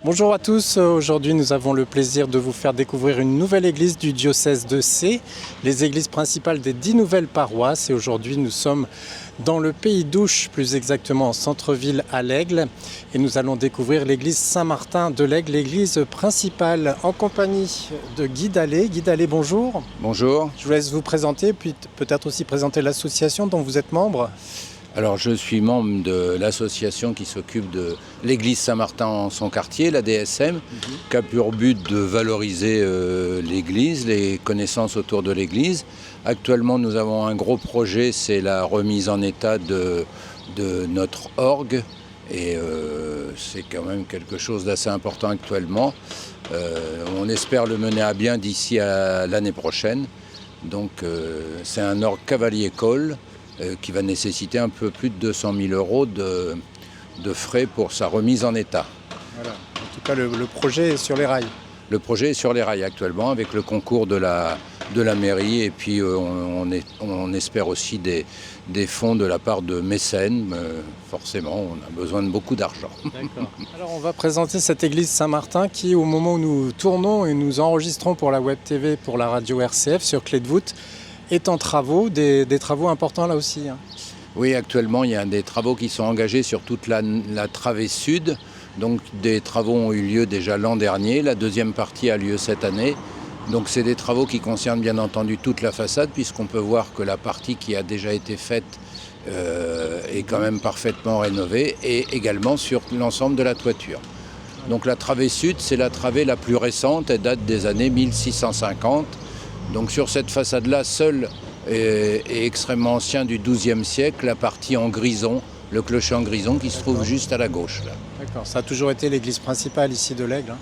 Bonjour à tous, aujourd'hui nous avons le plaisir de vous faire découvrir une nouvelle église du diocèse de Sées, les églises principales des 10 nouvelles paroisses, et aujourd'hui nous sommes dans le pays d'Ouche, plus exactement en centre-ville à l'Aigle, et nous allons découvrir l'église Saint-Martin de l'Aigle, l'église principale, en compagnie de Guy Dallet. Guy Dallet, bonjour. Bonjour. Je vous laisse vous présenter, puis peut-être aussi présenter l'association dont vous êtes membre. Alors je suis membre de l'association qui s'occupe de l'église Saint-Martin en son quartier, la DSM, qui a pour but de valoriser l'église, les connaissances autour de l'église. Actuellement nous avons un gros projet, c'est la remise en état de notre orgue. Et c'est quand même quelque chose d'assez important actuellement. On espère le mener à bien d'ici à l'année prochaine. Donc c'est un orgue Cavalier-Coll qui va nécessiter un peu plus de 200 000 euros de frais pour sa remise en état. Voilà. En tout cas, le projet est sur les rails. Le projet est sur les rails actuellement avec le concours de la mairie et puis on espère aussi des fonds de la part de mécènes. Forcément, on a besoin de beaucoup d'argent. D'accord. Alors on va présenter cette église Saint-Martin qui, au moment où nous tournons et nous enregistrons pour la Web TV, pour la radio RCF sur Clé de voûte, est en travaux, des travaux importants là aussi. Oui, actuellement, il y a des travaux qui sont engagés sur toute la travée sud. Donc des travaux ont eu lieu déjà l'an dernier. La deuxième partie a lieu cette année. Donc c'est des travaux qui concernent bien entendu toute la façade, puisqu'on peut voir que la partie qui a déjà été faite est quand même parfaitement rénovée, et également sur l'ensemble de la toiture. Donc la travée sud, c'est la travée la plus récente, elle date des années 1650. Donc sur cette façade-là, seule est extrêmement ancien du XIIe siècle, la partie en grison, le clocher en grison qui se trouve juste à la gauche. Là. D'accord, ça a toujours été l'église principale ici de l'Aigle.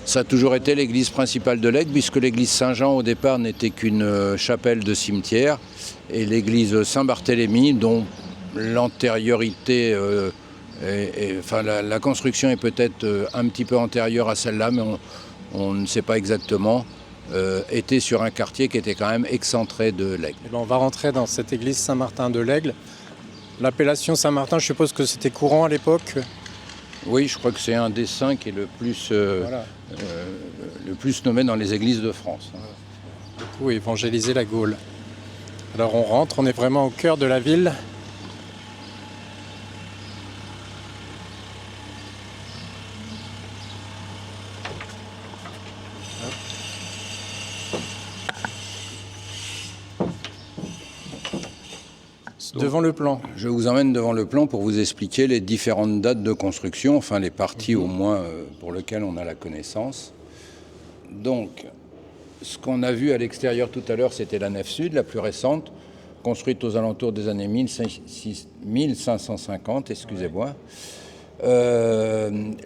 Ça a toujours été l'église principale de l'Aigle, puisque l'église Saint-Jean au départ n'était qu'une chapelle de cimetière, et l'église Saint-Barthélemy, dont l'antériorité, la construction est peut-être un petit peu antérieure à celle-là, mais on ne sait pas exactement. Était sur un quartier qui était quand même excentré de l'Aigle. On va rentrer dans cette église Saint-Martin de l'Aigle. L'appellation Saint-Martin, je suppose que c'était courant à l'époque. Oui, je crois que c'est un des saints qui est le plus nommé dans les églises de France. Du coup, évangéliser la Gaule. Alors on rentre, on est vraiment au cœur de la ville. Devant le plan. Je vous emmène devant le plan pour vous expliquer les différentes dates de construction, enfin les parties au moins pour lesquelles on a la connaissance. Donc, ce qu'on a vu à l'extérieur tout à l'heure, c'était la nef sud, la plus récente, construite aux alentours des années 1550, excusez-moi.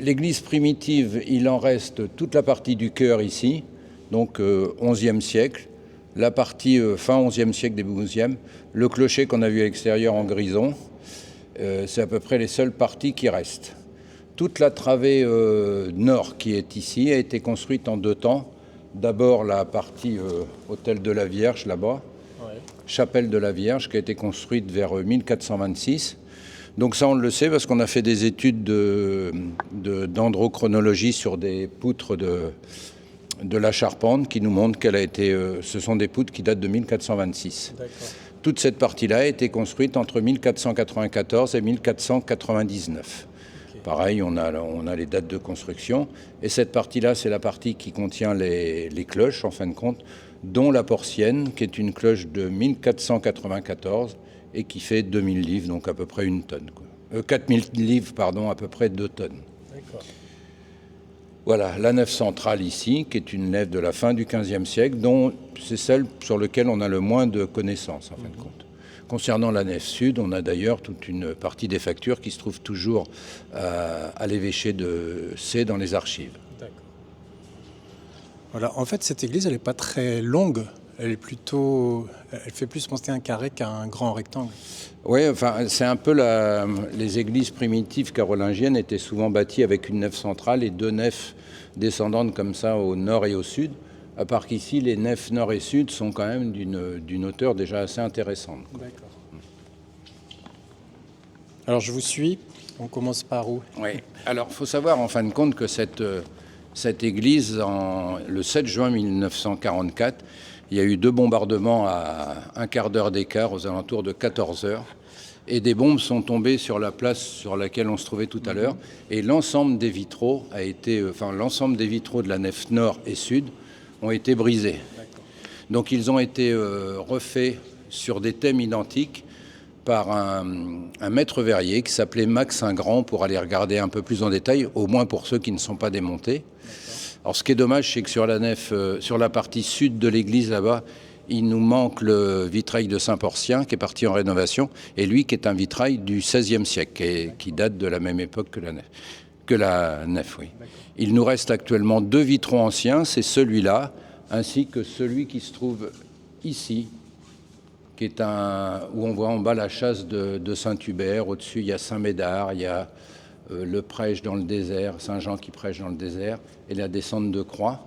L'église primitive, il en reste toute la partie du chœur ici, donc 11e siècle. La partie fin 11e siècle, début 12e, le clocher qu'on a vu à l'extérieur en grison, c'est à peu près les seules parties qui restent. Toute la travée nord qui est ici a été construite en deux temps. D'abord la partie hôtel de la Vierge là-bas, chapelle de la Vierge qui a été construite vers 1426. Donc ça on le sait parce qu'on a fait des études dendrochronologie sur des poutres de la charpente qui nous montre qu'elle a été, ce sont des poutres qui datent de 1426. D'accord. Toute cette partie-là a été construite entre 1494 et 1499. Okay. Pareil, on a les dates de construction. Et cette partie-là, c'est la partie qui contient les cloches, en fin de compte, dont la porcienne, qui est une cloche de 1494 et qui fait 2000 livres, donc à peu près une tonne. 4000 livres, pardon, à peu près 2 tonnes. D'accord. Voilà, la nef centrale ici, qui est une nef de la fin du XVe siècle, dont c'est celle sur laquelle on a le moins de connaissances, en fin de compte. Concernant la nef sud, on a d'ailleurs toute une partie des factures qui se trouve toujours à l'évêché de Sées dans les archives. D'accord. Voilà, en fait, cette église, elle n'est pas très longue. Elle fait plus penser à un carré qu'à un grand rectangle. Oui, enfin, c'est un peu les églises primitives carolingiennes étaient souvent bâties avec une nef centrale et deux nefs descendantes comme ça au nord et au sud. À part qu'ici, les nefs nord et sud sont quand même d'une hauteur déjà assez intéressante. D'accord. Alors je vous suis. On commence par où? Oui. Alors, il faut savoir en fin de compte que cette église, le 7 juin 1944, il y a eu 2 bombardements à un quart d'heure d'écart, aux alentours de 14 heures. Et des bombes sont tombées sur la place sur laquelle on se trouvait tout à l'heure. Et l'ensemble des vitraux l'ensemble des vitraux de la nef nord et sud ont été brisés. Donc ils ont été refaits sur des thèmes identiques par un maître verrier qui s'appelait Max Ingrand, pour aller regarder un peu plus en détail, au moins pour ceux qui ne sont pas démontés. Alors ce qui est dommage, c'est que sur la nef, sur la partie sud de l'église là-bas, il nous manque le vitrail de Saint-Porcien qui est parti en rénovation, et lui qui est un vitrail du XVIe siècle et qui date de la même époque que la nef. Oui. Il nous reste actuellement 2 vitraux anciens, c'est celui-là, ainsi que celui qui se trouve ici, qui est où on voit en bas la châsse de Saint-Hubert. Au-dessus, il y a Saint-Médard, il y a le prêche dans le désert, Saint-Jean qui prêche dans le désert, et la descente de croix.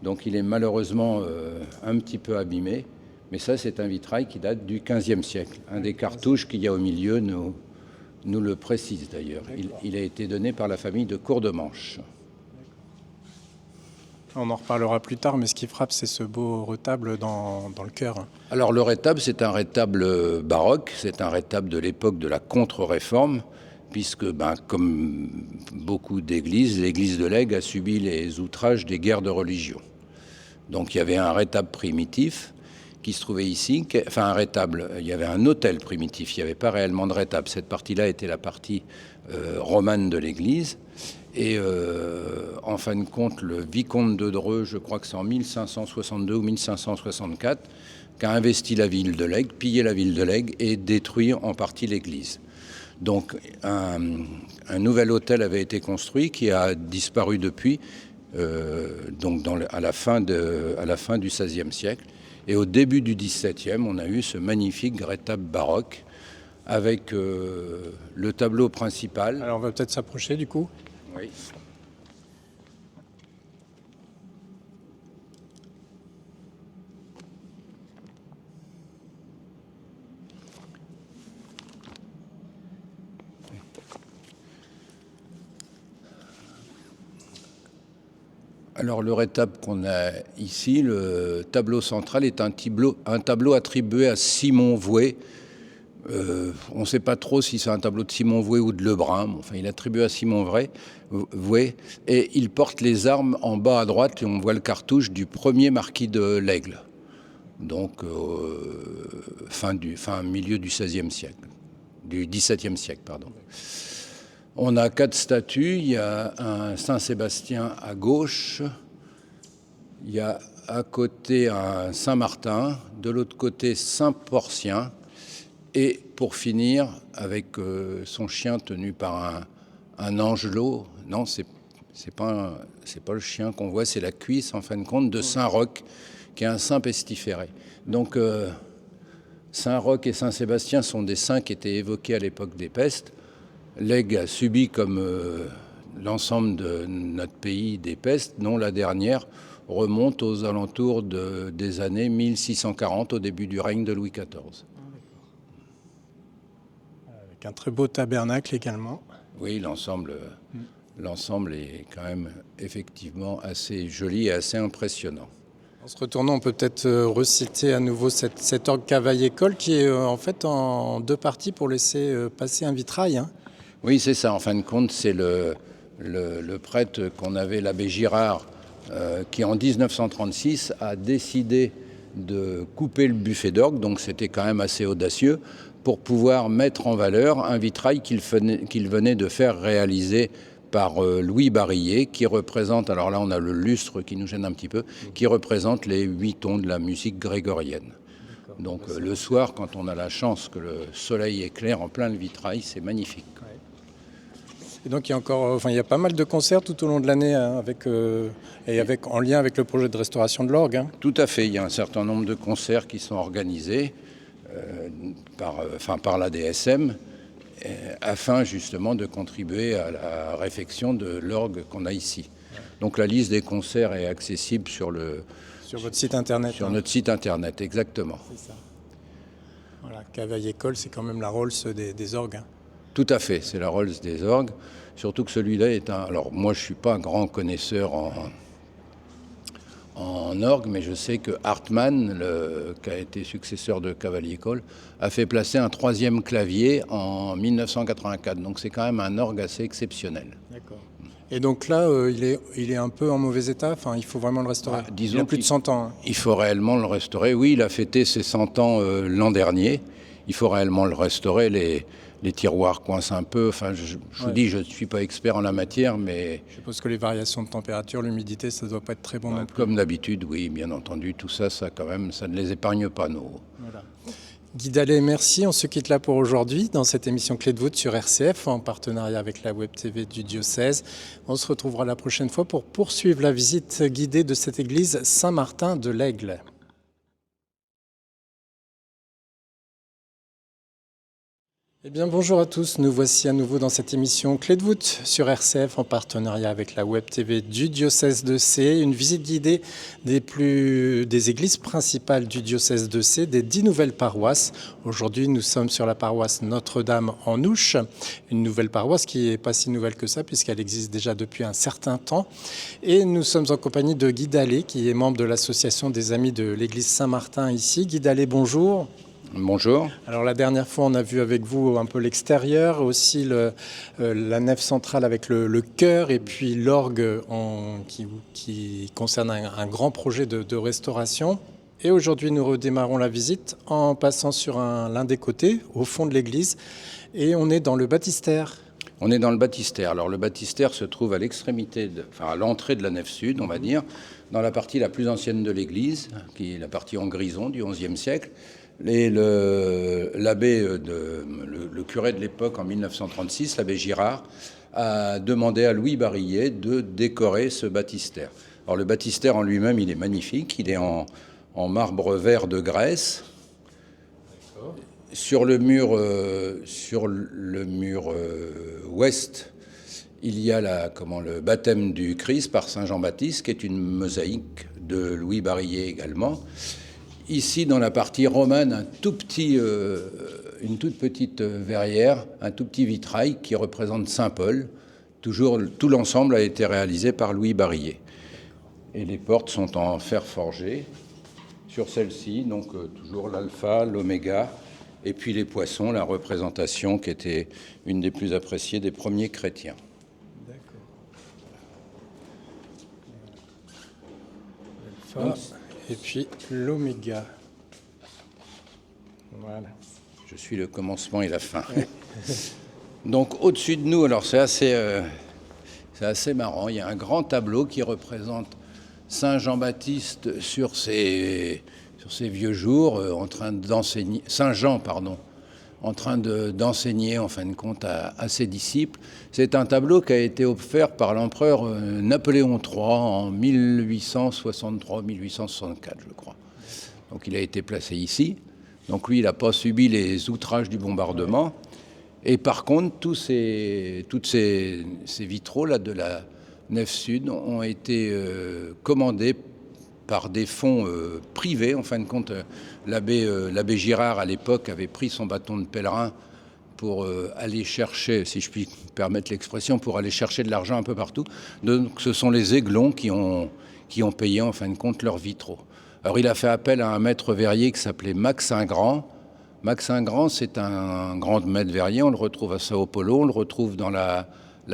Donc il est malheureusement un petit peu abîmé, mais ça c'est un vitrail qui date du XVe siècle. Un des cartouches qu'il y a au milieu nous le précise d'ailleurs. Il a été donné par la famille de Courdemanche. On en reparlera plus tard, mais ce qui frappe, c'est ce beau retable dans le chœur. Alors le rétable, c'est un rétable baroque, c'est un rétable de l'époque de la contre-réforme, puisque, comme beaucoup d'églises, l'église de Lègue a subi les outrages des guerres de religion. Donc il y avait un rétable primitif qui se trouvait ici, il y avait un autel primitif, il n'y avait pas réellement de rétable. Cette partie-là était la partie romane de l'église. Et en fin de compte, le vicomte de Dreux, je crois que c'est en 1562 ou 1564, qui a investi la ville de Lègue, pillé la ville de Lègue et détruit en partie l'église. Donc un nouvel hôtel avait été construit qui a disparu depuis, à la fin du XVIe siècle. Et au début du XVIIe, on a eu ce magnifique rétable baroque avec le tableau principal. Alors on va peut-être s'approcher du coup. Oui. Alors le rétable qu'on a ici, le tableau central, est un tableau attribué à Simon Vouet. On ne sait pas trop si c'est un tableau de Simon Vouet ou de Lebrun. Enfin, il est attribué à Simon Vouet. Et il porte les armes en bas à droite et on voit le cartouche du premier marquis de l'Aigle. Donc milieu du XVIe siècle. Du XVIIe siècle, pardon. On a 4 statues. Il y a un Saint-Sébastien à gauche. Il y a à côté un Saint-Martin. De l'autre côté, Saint-Porcien. Et pour finir, avec son chien tenu par un angelot. Non, c'est pas le chien qu'on voit, c'est la cuisse, en fin de compte, de Saint-Roch, qui est un saint pestiféré. Donc, Saint-Roch et Saint-Sébastien sont des saints qui étaient évoqués à l'époque des pestes. L'Aigle a subi, comme l'ensemble de notre pays, des pestes, dont la dernière remonte aux alentours des années 1640, au début du règne de Louis XIV. Avec un très beau tabernacle également. Oui, l'ensemble est quand même effectivement assez joli et assez impressionnant. En se retournant, on peut peut-être reciter à nouveau cet orgue Cavaillé-Coll qui est en fait en 2 parties pour laisser passer un vitrail. Hein. Oui, c'est ça. En fin de compte, c'est le prêtre qu'on avait, l'abbé Girard, qui en 1936 a décidé de couper le buffet d'orgue, donc c'était quand même assez audacieux, pour pouvoir mettre en valeur un vitrail qu'il venait de faire réaliser par Louis Barillet, qui représente, alors là on a le lustre qui nous gêne un petit peu, qui représente les 8 tons de la musique grégorienne. Donc le soir, quand on a la chance que le soleil éclaire en plein le vitrail, c'est magnifique. Et donc il y a pas mal de concerts tout au long de l'année hein, en lien avec le projet de restauration de l'orgue. Hein. Tout à fait, il y a un certain nombre de concerts qui sont organisés par la DSM afin justement de contribuer à la réfection de l'orgue qu'on a ici. Donc la liste des concerts est accessible sur votre site internet. Sur notre site internet, exactement. C'est ça. Voilà, Cavaillé-Coll, c'est quand même la Rolls des orgues. Hein. Tout à fait, c'est la Rolls des orgues. Surtout que celui-là est un... Alors moi je ne suis pas un grand connaisseur en orgue, mais je sais que Hartmann, qui a été successeur de Cavalier-Coll, a fait placer un 3e clavier en 1984. Donc c'est quand même un orgue assez exceptionnel. D'accord. Et donc là, il est un peu en mauvais état, enfin, il faut vraiment le restaurer. Disons il a plus de 100 ans. Hein. Il faut réellement le restaurer. Oui, il a fêté ses 100 ans l'an dernier. Il faut réellement le restaurer. Les tiroirs coincent un peu. Enfin, je vous dis, je ne suis pas expert en la matière, mais... Je suppose que les variations de température, l'humidité, ça ne doit pas être très bon non plus. Comme d'habitude, oui, bien entendu. Tout ça, quand même, ça ne les épargne pas, nous. Voilà. Guy Dallet, merci. On se quitte là pour aujourd'hui dans cette émission Clé de voûte sur RCF en partenariat avec la Web TV du diocèse. On se retrouvera la prochaine fois pour poursuivre la visite guidée de cette église Saint-Martin de l'Aigle. Eh bien, bonjour à tous. Nous voici à nouveau dans cette émission Clé de voûte sur RCF en partenariat avec la Web TV du diocèse de Sées. Une visite guidée des églises principales du diocèse de Sées, des 10 nouvelles paroisses. Aujourd'hui, nous sommes sur la paroisse Notre-Dame en Ouche, une nouvelle paroisse qui n'est pas si nouvelle que ça puisqu'elle existe déjà depuis un certain temps. Et nous sommes en compagnie de Guy Dallet, qui est membre de l'association des Amis de l'église Saint-Martin ici. Guy Dallet, bonjour. Bonjour. Alors la dernière fois, on a vu avec vous un peu l'extérieur, aussi la nef centrale avec le chœur et puis l'orgue qui concerne un grand projet de restauration. Et aujourd'hui, nous redémarrons la visite en passant sur l'un des côtés, au fond de l'église, et on est dans le baptistère. On est dans le baptistère. Alors le baptistère se trouve à l'extrémité, à l'entrée de la nef sud, on va dire, dans la partie la plus ancienne de l'église, qui est la partie en grison du XIe siècle. Et l'abbé, le curé de l'époque en 1936, l'abbé Girard, a demandé à Louis Barillet de décorer ce baptistère. Alors le baptistère en lui-même, il est magnifique, il est en marbre vert de Grèce. D'accord. Sur le mur ouest, il y a le baptême du Christ par Saint Jean-Baptiste, qui est une mosaïque de Louis Barillet également. Ici, dans la partie romane, une toute petite verrière, un tout petit vitrail qui représente Saint Paul. Tout l'ensemble a été réalisé par Louis Barillet. Et les portes sont en fer forgé. Sur celle-ci, donc toujours l'alpha, l'oméga, et puis les poissons, la représentation qui était une des plus appréciées des premiers chrétiens. D'accord. Et puis l'oméga. Voilà. Je suis le commencement et la fin. Donc au-dessus de nous, alors c'est assez marrant, il y a un grand tableau qui représente Saint Jean-Baptiste sur ses vieux jours, en train d'enseigner, Saint Jean, pardon, en train d'enseigner en fin de compte à ses disciples. C'est un tableau qui a été offert par l'empereur Napoléon III en 1863-1864, je crois. Donc il a été placé ici. Donc lui, il n'a pas subi les outrages du bombardement. Et par contre, tous ces vitraux là, de la nef sud ont été commandés par des fonds privés. En fin de compte, l'abbé Girard, à l'époque, avait pris son bâton de pèlerin pour aller chercher, si je puis permettre l'expression, pour aller chercher de l'argent un peu partout. Donc ce sont les Aiglons qui ont payé, en fin de compte, leurs vitraux. Alors il a fait appel à un maître verrier qui s'appelait Max Ingrand. Max Ingrand, c'est un grand maître verrier, on le retrouve à Sao Paulo, on le retrouve dans la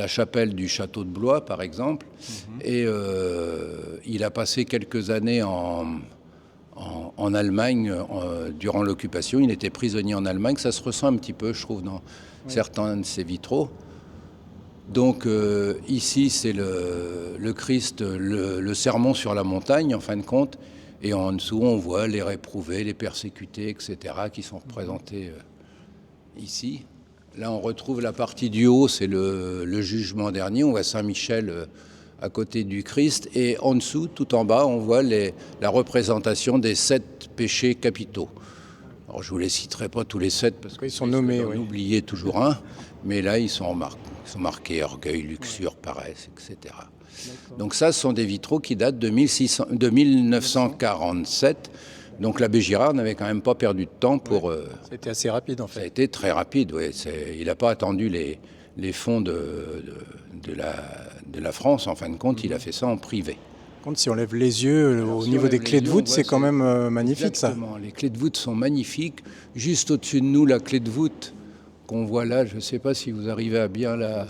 chapelle du château de Blois, par exemple. Et il a passé quelques années en Allemagne durant l'occupation. Il était prisonnier en Allemagne. Ça se ressent un petit peu, je trouve, dans certains de ses vitraux. Donc ici, c'est le Christ, le sermon sur la montagne, en fin de compte. Et en dessous, on voit les réprouvés, les persécutés, etc., qui sont représentés ici. Là, on retrouve la partie du haut, c'est le jugement dernier. On voit Saint-Michel à côté du Christ. Et en dessous, tout en bas, on voit la représentation des 7 péchés capitaux. Alors, je ne vous les citerai pas tous les 7, parce qu'ils sont nommés. On oubliait toujours un. Mais là, ils sont marqués orgueil, luxure, paresse, etc. D'accord. Donc ça, ce sont des vitraux qui datent de 1947. Donc l'abbé Girard n'avait quand même pas perdu de temps pour... C'était assez rapide en Ça a fait. été très rapide, oui. Il n'a pas attendu les fonds de la France, en fin de compte, il a fait ça en privé. Par contre, si on lève les yeux Alors, au si niveau on des lève clés les de yeux, voûte, on voit, c'est quand même magnifique. Exactement. Ça. Les clés de voûte sont magnifiques. Juste au-dessus de nous, la clé de voûte qu'on voit là, je ne sais pas si vous arrivez à bien la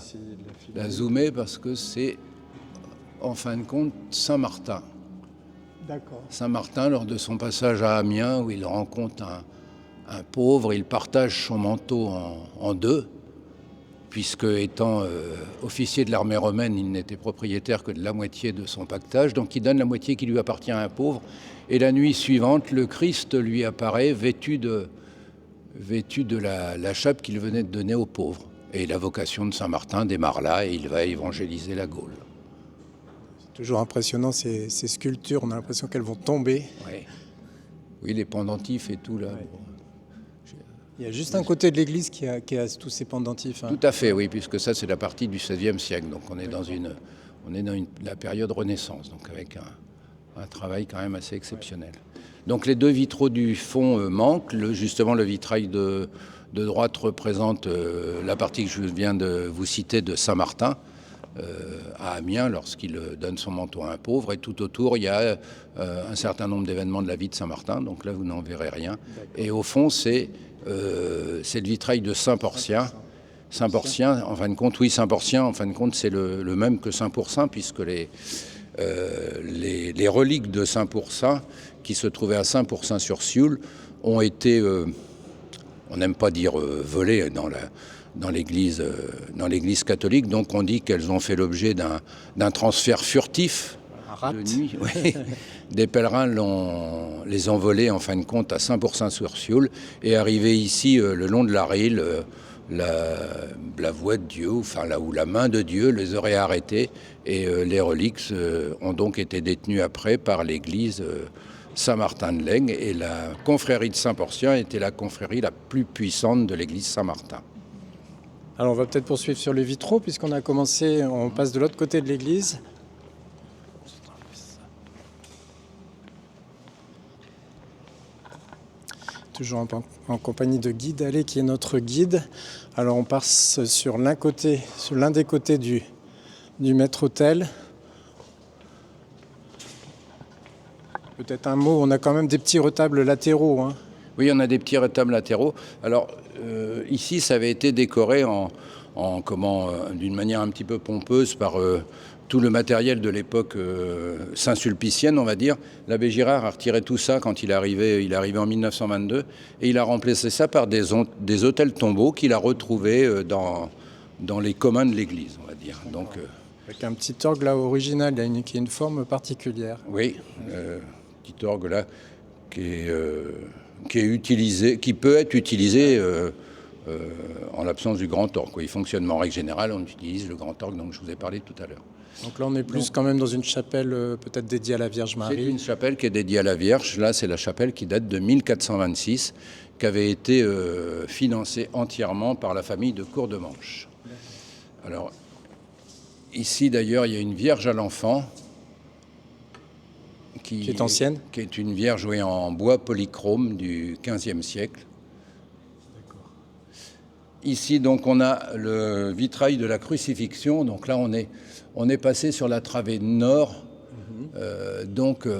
zoomer, parce que c'est, en fin de compte, Saint-Martin. D'accord. Saint-Martin, lors de son passage à Amiens, où il rencontre un pauvre, il partage son manteau en deux, puisque étant officier de l'armée romaine, il n'était propriétaire que de la moitié de son pactage, donc il donne la moitié qui lui appartient à un pauvre. Et la nuit suivante, le Christ lui apparaît vêtu de la chape qu'il venait de donner aux pauvres. Et la vocation de Saint-Martin démarre là, et il va évangéliser la Gaule. C'est toujours impressionnant ces sculptures, on a l'impression qu'elles vont tomber. Oui, les pendentifs et tout là. Ouais. Il y a juste un côté de l'église qui a tous ces pendentifs. Tout à fait, oui, puisque ça c'est la partie du XVIe siècle, donc on est dans la période Renaissance, donc avec un travail quand même assez exceptionnel. Donc les deux vitraux du fond manquent, justement le vitrail de droite représente la partie que je viens de vous citer de Saint-Martin, à Amiens, lorsqu'il donne son manteau à un pauvre, et tout autour il y a un certain nombre d'événements de la vie de Saint-Martin, donc là vous n'en verrez rien. Et au fond c'est le vitrail de Saint-Porcien. Saint-Porcien, en fin de compte, oui, Saint-Porcien, en fin de compte, c'est le même que Saint-Pourçain, puisque les reliques de Saint-Pourçain, qui se trouvaient à Saint-Pourçain-sur-Sioule, ont été, on n'aime pas dire volées dans l'Église catholique, donc on dit qu'elles ont fait l'objet d'un transfert furtif de nuit. Oui. Des pèlerins les ont volés en fin de compte à Saint-Pourçain-sur-Sioule et arrivés ici le long de la Rille, la voie de Dieu, enfin là où la main de Dieu les aurait arrêtés, et les reliques ont donc été détenues après par l'église Saint-Martin-de-Laigne, et la confrérie de Saint-Porcien était la confrérie la plus puissante de l'église Saint-Martin. Alors on va peut-être poursuivre sur les vitraux, puisqu'on a commencé, on passe de l'autre côté de l'église. Toujours en compagnie de Guy Dallet, qui est notre guide. Alors on passe sur l'un des côtés du maître-autel. Peut-être un mot, on a quand même des petits retables latéraux. Hein. Oui, on a des petits retables latéraux. Alors ici, ça avait été décoré d'une manière un petit peu pompeuse par tout le matériel de l'époque saint-sulpicienne, on va dire. L'abbé Girard a retiré tout ça quand il est arrivé en 1922, et il a remplacé ça par des autels tombeaux qu'il a retrouvés dans les communs de l'église, on va dire. Donc, avec un petit orgue là original, qui a une forme particulière. Oui, petit orgue là qui est utilisé, qui peut être utilisé en l'absence du grand orgue. Il fonctionne en règle générale, on utilise le grand orgue dont je vous ai parlé tout à l'heure. Donc là, on est plus quand même dans une chapelle peut-être dédiée à la Vierge Marie. C'est une chapelle qui est dédiée à la Vierge. Là, c'est la chapelle qui date de 1426, qui avait été financée entièrement par la famille de Courdemanche. Alors, ici, d'ailleurs, il y a une Vierge à l'enfant qui est ancienne, qui est une Vierge en bois polychrome du XVe siècle. Ici, donc, on a le vitrail de la crucifixion. Donc là, on est passé sur la travée nord.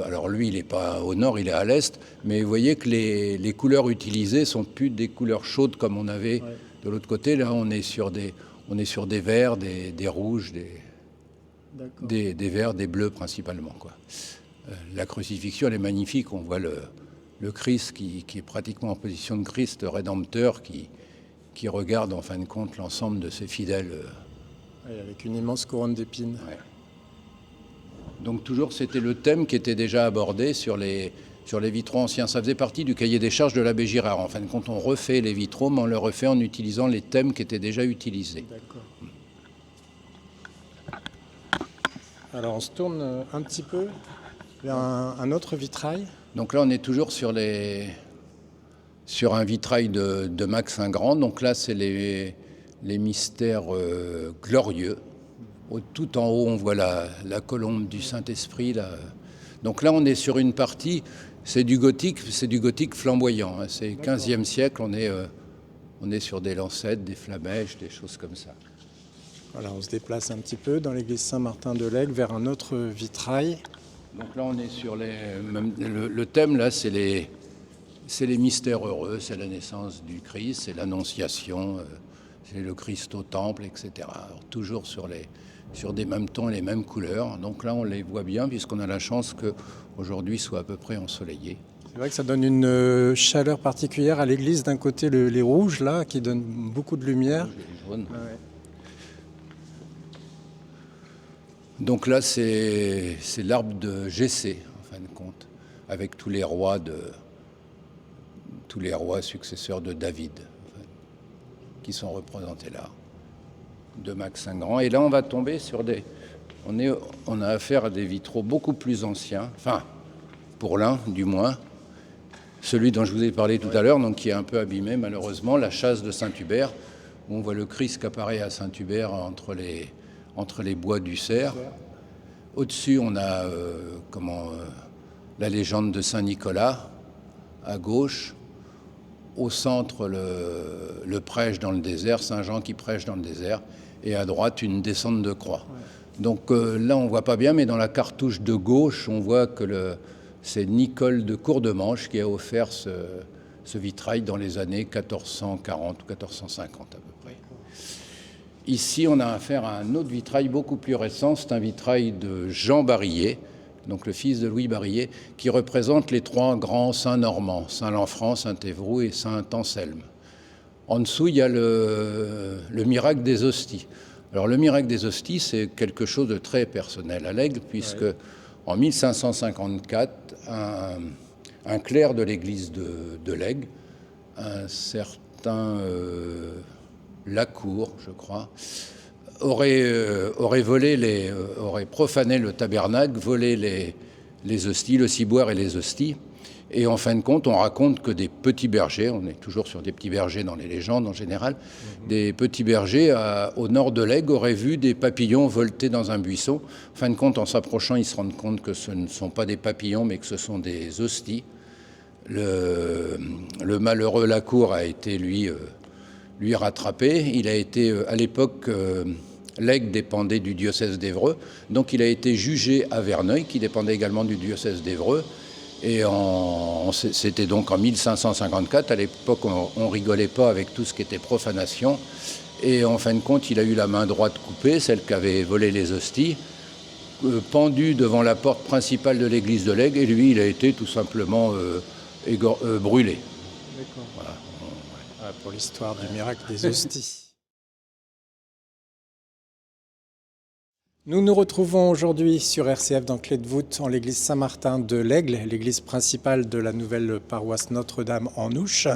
Alors lui, il n'est pas au nord, il est à l'est. Mais vous voyez que les couleurs utilisées sont plus des couleurs chaudes comme on avait de l'autre côté. Là, on est sur des verts, des rouges, des verts, des bleus principalement, quoi. La crucifixion, elle est magnifique. On voit le Christ qui est pratiquement en position de Christ rédempteur, qui regarde en fin de compte l'ensemble de ses fidèles. Avec une immense couronne d'épines. Ouais. Donc toujours, c'était le thème qui était déjà abordé sur les vitraux anciens. Ça faisait partie du cahier des charges de l'abbé Girard. En fin de compte, on refait les vitraux, mais on le refait en utilisant les thèmes qui étaient déjà utilisés. D'accord. Alors on se tourne un petit peu vers un autre vitrail. Donc là, on est toujours sur un vitrail de Max Ingrand. Donc là, c'est les mystères glorieux. Tout en haut, on voit la colombe du Saint-Esprit, là, Donc là, on est sur une partie, c'est du gothique flamboyant. Hein. C'est 15e siècle, on est sur des lancettes, des flamèches, des choses comme ça. Voilà, on se déplace un petit peu dans l'église Saint-Martin de l'Aigle vers un autre vitrail. Donc là, on est sur le thème, là, c'est les mystères heureux, c'est la naissance du Christ, c'est l'Annonciation, c'est le Christ au temple, etc. Alors, toujours sur des mêmes tons et les mêmes couleurs. Donc là, on les voit bien puisqu'on a la chance qu'aujourd'hui soit à peu près ensoleillé. C'est vrai que ça donne une chaleur particulière à l'église. D'un côté, les rouges, là, qui donnent beaucoup de lumière. Les jaunes. Ouais. Donc là, c'est l'arbre de Jessé, en fin de compte, avec tous les rois successeurs de David, en fait, qui sont représentés là, de Max Saint-Grand. Et là, on va tomber sur on a affaire à des vitraux beaucoup plus anciens, enfin, pour l'un, du moins, celui dont je vous ai parlé tout à l'heure, donc qui est un peu abîmé, malheureusement, la châsse de Saint-Hubert, où on voit le Christ qui apparaît à Saint-Hubert entre les bois du Cerf. Au-dessus, on a la légende de Saint-Nicolas, à gauche. Au centre, le prêche dans le désert, Saint-Jean qui prêche dans le désert. Et à droite, une descente de croix. Ouais. Donc là, on ne voit pas bien, mais dans la cartouche de gauche, on voit que c'est Nicole de Courdemanche qui a offert ce vitrail dans les années 1440 ou 1450 à peu près. Ici, on a affaire à un autre vitrail beaucoup plus récent. C'est un vitrail de Jean Barillet, donc le fils de Louis Barillet, qui représente les trois grands saints normands, Saint-Lanfranc, Saint-Évroult et Saint-Anselme. En dessous, il y a le miracle des hosties. Alors le miracle des hosties, c'est quelque chose de très personnel à l'Aigle, puisque en 1554, un clerc de l'église de l'Aigle, un certain Lacour, je crois, aurait profané le tabernacle, volé les hosties, le ciboire et les hosties. Et en fin de compte, on raconte que des petits bergers, on est toujours sur des petits bergers dans les légendes en général, des petits bergers au nord de l'Aigle auraient vu des papillons volter dans un buisson. En fin de compte, en s'approchant, ils se rendent compte que ce ne sont pas des papillons, mais que ce sont des hosties. Le malheureux Lacour a été, lui rattrapé. Il a été, à l'époque, l'Aigle dépendait du diocèse d'Évreux, donc il a été jugé à Verneuil, qui dépendait également du diocèse d'Évreux. Et c'était donc en 1554. À l'époque, on rigolait pas avec tout ce qui était profanation. Et en fin de compte, il a eu la main droite coupée, celle qui avait volé les hosties, pendue devant la porte principale de l'église de l'Aigle. Et lui, il a été tout simplement brûlé. D'accord. Voilà. Pour l'histoire du miracle des hosties. Nous nous retrouvons aujourd'hui sur RCF dans Clé de voûte en l'église Saint-Martin de l'Aigle, l'église principale de la nouvelle paroisse Notre-Dame en Ouche.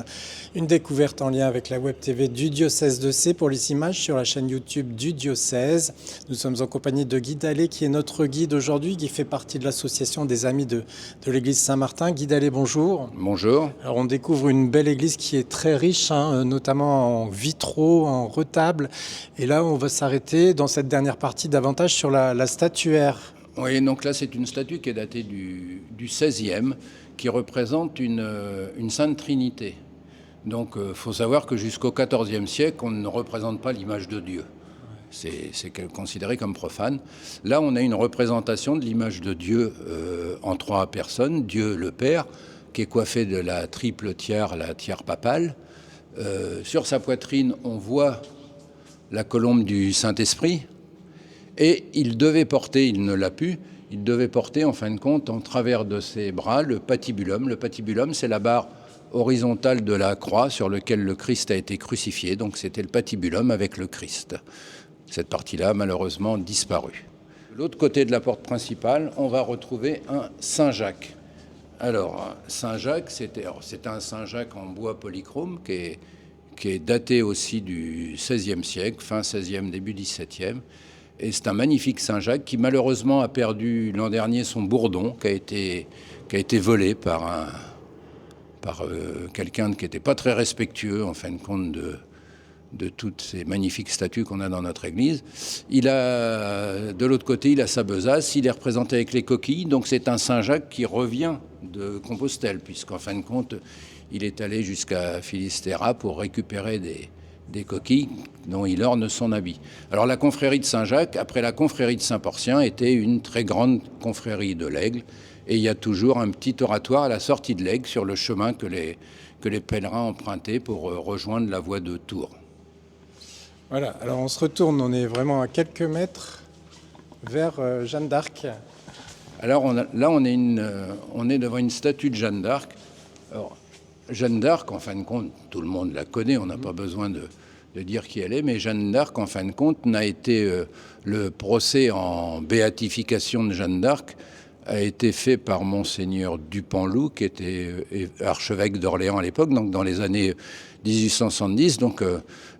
Une découverte en lien avec la Web TV du diocèse de Sées pour les images sur la chaîne YouTube du diocèse. Nous sommes en compagnie de Guy Dallet qui est notre guide aujourd'hui, qui fait partie de l'association des Amis de l'église Saint-Martin. Guy Dallet, bonjour. Bonjour. Alors on découvre une belle église qui est très riche, notamment en vitraux, en retables. Et là, on va s'arrêter dans cette dernière partie davantage sur la statuaire. Oui, donc là, c'est une statue qui est datée du XVIe, qui représente une Sainte Trinité. Donc, il faut savoir que jusqu'au XIVe siècle, on ne représente pas l'image de Dieu. C'est considéré comme profane. Là, on a une représentation de l'image de Dieu en trois personnes. Dieu le Père, qui est coiffé de la triple tiare, la tiare papale. Sur sa poitrine, on voit la colombe du Saint-Esprit. Et il devait porter, il ne l'a pu, il devait porter en fin de compte en travers de ses bras le patibulum. Le patibulum, c'est la barre horizontale de la croix sur laquelle le Christ a été crucifié. Donc c'était le patibulum avec le Christ. Cette partie-là a malheureusement disparu. De l'autre côté de la porte principale, on va retrouver un Saint-Jacques. Alors, Saint-Jacques, c'est un Saint-Jacques en bois polychrome qui est daté aussi du XVIe siècle, fin XVIe, début XVIIe. Et c'est un magnifique Saint-Jacques qui malheureusement a perdu l'an dernier son bourdon, qui a été volé par quelqu'un qui n'était pas très respectueux en fin de compte de toutes ces magnifiques statues qu'on a dans notre église. De l'autre côté, il a sa besace, il est représenté avec les coquilles, donc c'est un Saint-Jacques qui revient de Compostelle, puisqu'en fin de compte, il est allé jusqu'à Finistère pour récupérer des coquilles dont il orne son habit. Alors la confrérie de Saint-Jacques, après la confrérie de Saint-Porcien, était une très grande confrérie de l'Aigle, et il y a toujours un petit oratoire à la sortie de l'Aigle sur le chemin que les pèlerins empruntaient pour rejoindre la voie de Tours. Voilà, alors on se retourne, on est vraiment à quelques mètres vers Jeanne d'Arc. Alors on est devant une statue de Jeanne d'Arc. Alors, Jeanne d'Arc, en fin de compte, tout le monde la connaît, on n'a pas besoin de dire qui elle est, mais Jeanne d'Arc, en fin de compte, n'a été le procès en béatification de Jeanne d'Arc a été fait par Monseigneur Dupanloup, qui était archevêque d'Orléans à l'époque, donc dans les années 1870. Donc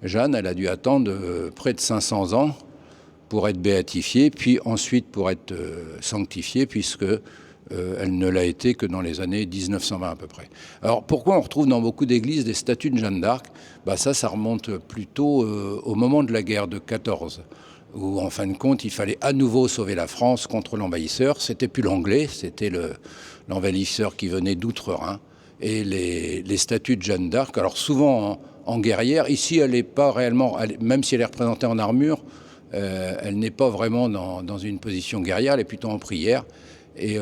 Jeanne, elle a dû attendre près de 500 ans pour être béatifiée, puis ensuite pour être sanctifiée, puisque elle ne l'a été que dans les années 1920 à peu près. Alors pourquoi on retrouve dans beaucoup d'églises des statues de Jeanne d'Arc ? Ça remonte plutôt au moment de la guerre de 14, où en fin de compte il fallait à nouveau sauver la France contre l'envahisseur. C'était plus l'anglais, c'était l'envahisseur qui venait d'outre-Rhin. Et les statues de Jeanne d'Arc, alors souvent en guerrière, ici elle n'est pas réellement, même si elle est représentée en armure, elle n'est pas vraiment dans une position guerrière, elle est plutôt en prière. Et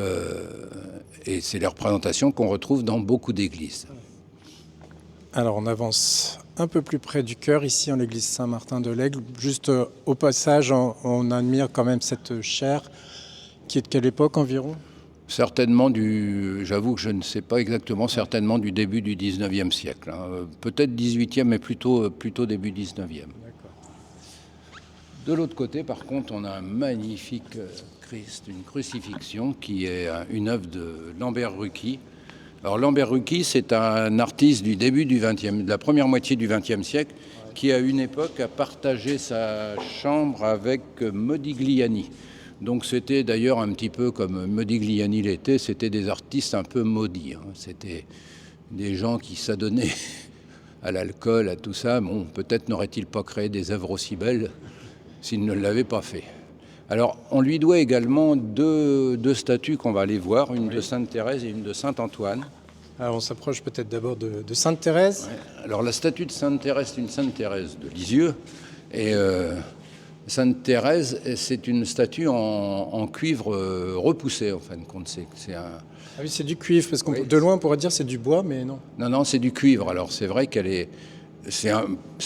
c'est les représentations qu'on retrouve dans beaucoup d'églises. Alors on avance un peu plus près du chœur, ici en l'église Saint-Martin de l'Aigle. Juste au passage, on admire quand même cette chaire qui est de quelle époque environ ? Certainement j'avoue que je ne sais pas exactement, certainement du début du 19e siècle. Hein. Peut-être 18e, mais plutôt début 19e. D'accord. De l'autre côté, par contre, on a un magnifique Christ, une crucifixion qui est une œuvre de Lambert Rucki. Alors Lambert Rucki, c'est un artiste du début de la première moitié du XXe siècle, qui à une époque a partagé sa chambre avec Modigliani. Donc c'était d'ailleurs un petit peu comme Modigliani l'était, c'était des artistes un peu maudits. Hein. C'était des gens qui s'adonnaient à l'alcool, à tout ça. Bon, peut-être n'aurait-il pas créé des œuvres aussi belles s'il ne l'avait pas fait. Alors, on lui doit également deux statues qu'on va aller voir, une de Sainte-Thérèse et une de Saint-Antoine. Alors, on s'approche peut-être d'abord de Sainte-Thérèse. Ouais. Alors, la statue de Sainte-Thérèse, c'est une Sainte-Thérèse de Lisieux. Et Sainte-Thérèse, c'est une statue en cuivre repoussé, en fin de compte. Ah oui, c'est du cuivre, parce que de loin, on pourrait dire c'est du bois, mais non. Non, c'est du cuivre. Alors, c'est vrai qu'elle est... C'est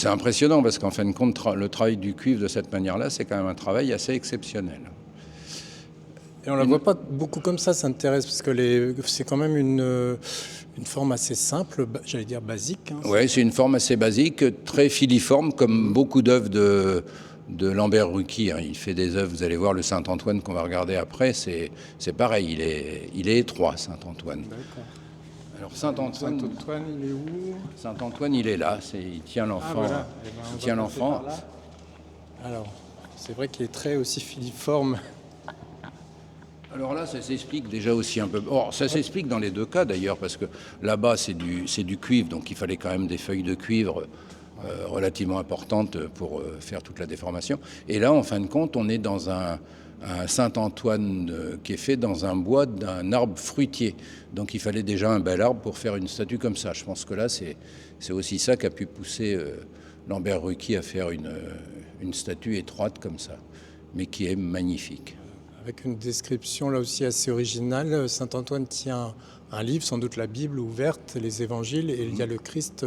impressionnant parce qu'en fin de compte, le travail du cuivre de cette manière-là, c'est quand même un travail assez exceptionnel. Et on ne la voit pas beaucoup comme ça, Sainte-Thérèse, parce que c'est quand même une forme assez simple, j'allais dire basique. Hein, oui, c'est une forme assez basique, très filiforme, comme beaucoup d'œuvres de Lambert Rucki. Hein. Il fait des œuvres, vous allez voir le Saint-Antoine qu'on va regarder après, c'est pareil, il est étroit, Saint-Antoine. D'accord. Alors Saint-Antoine, il est où ? Saint-Antoine, il est là, il tient l'enfant. Ah, voilà. Il tient l'enfant. Alors, c'est vrai qu'il est très aussi filiforme. Alors là, ça s'explique déjà aussi un peu. Or, ça s'explique dans les deux cas d'ailleurs, parce que là-bas, c'est du cuivre, donc il fallait quand même des feuilles de cuivre relativement importantes pour faire toute la déformation. Et là, en fin de compte, on est dans un Saint-Antoine qui est fait dans un bois d'un arbre fruitier. Donc il fallait déjà un bel arbre pour faire une statue comme ça. Je pense que là, c'est aussi ça qui a pu pousser Lambert Rucki à faire une statue étroite comme ça, mais qui est magnifique. Avec une description là aussi assez originale, Saint-Antoine tient un livre, sans doute la Bible ouverte, les évangiles, et il y a le Christ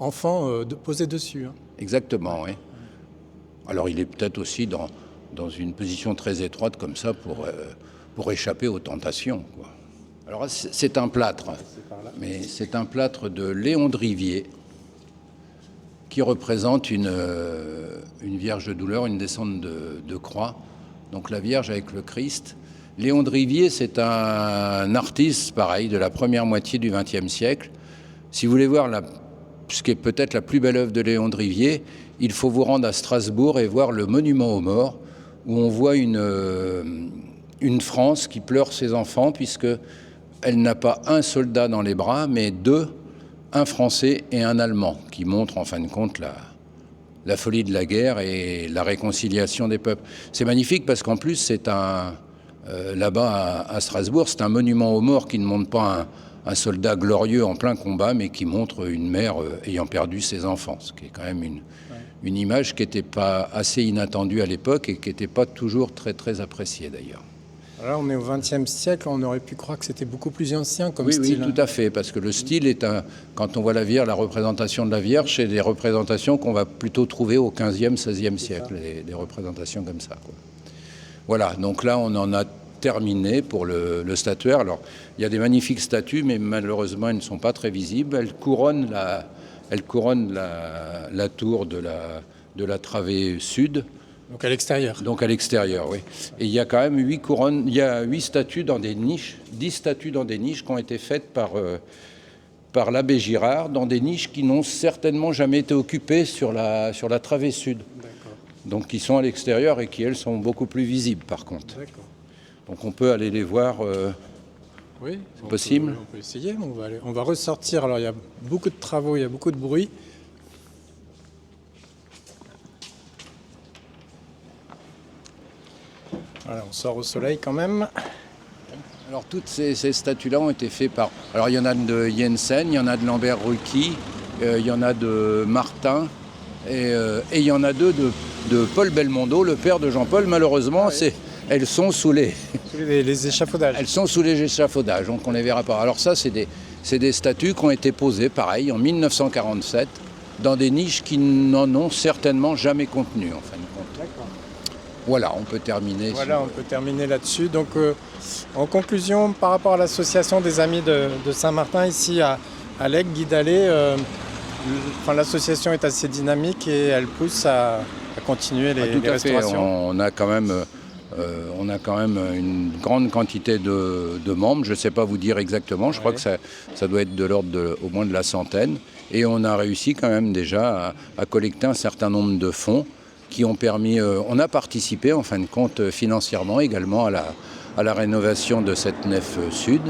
enfant posé dessus. Hein. Exactement, oui. Alors il est peut-être aussi dans une position très étroite comme ça pour échapper aux tentations, quoi. Alors c'est un plâtre, mais c'est un plâtre de Léon de Rivier qui représente une Vierge de douleur, une descente de croix, donc la Vierge avec le Christ. Léon de Rivier, c'est un artiste, pareil, de la première moitié du XXe siècle. Si vous voulez voir ce qui est peut-être la plus belle œuvre de Léon de Rivier, il faut vous rendre à Strasbourg et voir le monument aux morts, où on voit une France qui pleure ses enfants, puisqu'elle n'a pas un soldat dans les bras, mais deux, un Français et un Allemand, qui montrent en fin de compte la folie de la guerre et la réconciliation des peuples. C'est magnifique parce qu'en plus, c'est là-bas à Strasbourg, c'est un monument aux morts qui ne montre pas un soldat glorieux en plein combat, mais qui montre une mère ayant perdu ses enfants, ce qui est quand même une image qui n'était pas assez inattendue à l'époque et qui n'était pas toujours très, très appréciée d'ailleurs. Là, on est au XXe siècle, on aurait pu croire que c'était beaucoup plus ancien comme oui, style. Oui, tout à fait, parce que le style est quand on voit la représentation de la Vierge, c'est des représentations qu'on va plutôt trouver au XVe, XVIe siècle, des représentations comme ça, quoi. Voilà, donc là, on en a terminé pour le statuaire. Alors, il y a des magnifiques statues, mais malheureusement, elles ne sont pas très visibles. Elles couronnent la tour de la travée sud. Donc à l'extérieur. Donc à l'extérieur, oui. Et il y a quand même 8 couronnes, il y a 8 statues dans des niches, 10 statues dans des niches qui ont été faites par l'abbé Girard, dans des niches qui n'ont certainement jamais été occupées sur la travée sud. D'accord. Donc qui sont à l'extérieur et qui, elles, sont beaucoup plus visibles par contre. D'accord. Donc on peut aller les voir. Oui, c'est possible. On peut essayer, on va ressortir. Alors il y a beaucoup de travaux, il y a beaucoup de bruit. Voilà, on sort au soleil quand même. Alors toutes ces statues-là ont été faites par... Alors il y en a de Jensen, il y en a de Lambert-Rucki, il y en a de Martin et il y en a deux de Paul Belmondo, le père de Jean-Paul. Malheureusement, elles sont sous les échafaudages. Elles sont sous les échafaudages, donc on ne les verra pas. Alors ça, c'est des statues qui ont été posées, pareil, en 1947, dans des niches qui n'en ont certainement jamais contenu, en fin de compte. D'accord. Voilà, on peut terminer. Voilà, on peut terminer là-dessus. Donc, en conclusion, par rapport à l'association des Amis de Saint-Martin, ici à Lègue, Guy Dallet, l'association est assez dynamique et elle pousse à continuer les restaurations. On a quand même une grande quantité de membres. Je ne sais pas vous dire exactement. Je crois que ça doit être de l'ordre au moins de la centaine. Et on a réussi quand même déjà à collecter un certain nombre de fonds qui ont permis, on a participé en fin de compte financièrement également à la rénovation de cette nef sud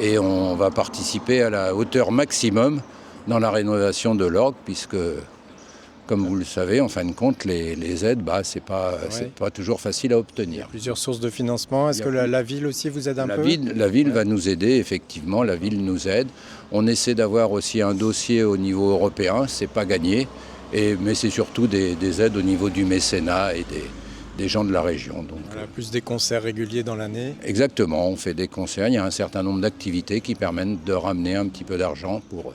et on va participer à la hauteur maximum dans la rénovation de l'orgue puisque, comme vous le savez, en fin de compte, les aides, c'est pas toujours facile à obtenir. Il y a plusieurs sources de financement. Est-ce que la ville aussi vous aide un peu ? La ville va nous aider, effectivement, la ville nous aide. On essaie d'avoir aussi un dossier au niveau européen, c'est pas gagné. Mais c'est surtout des aides au niveau du mécénat et des gens de la région. Donc, voilà, plus des concerts réguliers dans l'année. Exactement, on fait des concerts. Il y a un certain nombre d'activités qui permettent de ramener un petit peu d'argent pour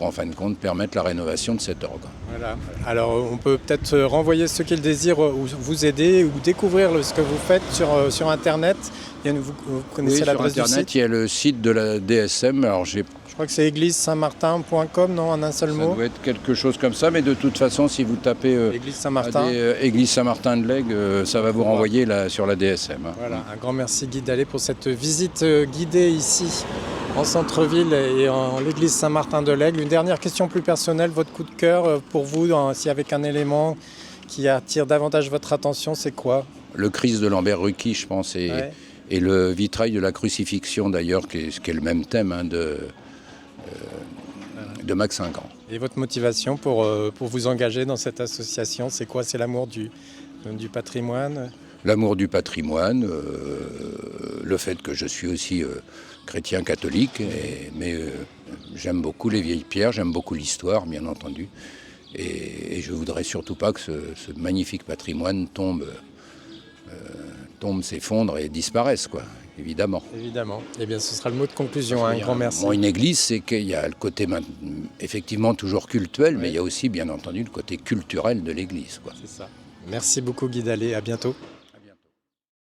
en fin de compte permettre la rénovation de cet orgue. Voilà. Alors on peut peut-être renvoyer ceux qui le désirent ou vous aider ou découvrir ce que vous faites sur Internet. Vous connaissez l'adresse du site ? Sur Internet, il y a le site de la DSM. Alors je crois que c'est église-saint-martin.com, non, en un seul mot. Ça doit être quelque chose comme ça, mais de toute façon, si vous tapez Église Saint-Martin, Église Saint-Martin de Lègue, ça va vous renvoyer sur la DSM. Voilà, un grand merci Guy Dallet pour cette visite guidée ici en centre-ville et en l'église Saint-Martin de Lègue. Une dernière question plus personnelle, votre coup de cœur pour vous, s'il y avait un élément qui attire davantage votre attention, c'est quoi ? Le Christ de Lambert-Rucki, je pense, et le vitrail de la crucifixion d'ailleurs, qui est le même thème de Max Ingrand. Et votre motivation pour vous engager dans cette association, c'est quoi ? C'est l'amour du patrimoine ? L'amour du patrimoine, le fait que je suis aussi chrétien catholique, mais j'aime beaucoup les vieilles pierres, j'aime beaucoup l'histoire, bien entendu. Et je ne voudrais surtout pas que ce magnifique patrimoine tombe, s'effondre et disparaisse, quoi. Évidemment. Évidemment. Eh bien, ce sera le mot de conclusion. Un grand merci. Une église, c'est qu'il y a le côté effectivement toujours cultuel, mais il y a aussi, bien entendu, le côté culturel de l'église, quoi. C'est ça. Merci beaucoup, Guy Dallet. À bientôt.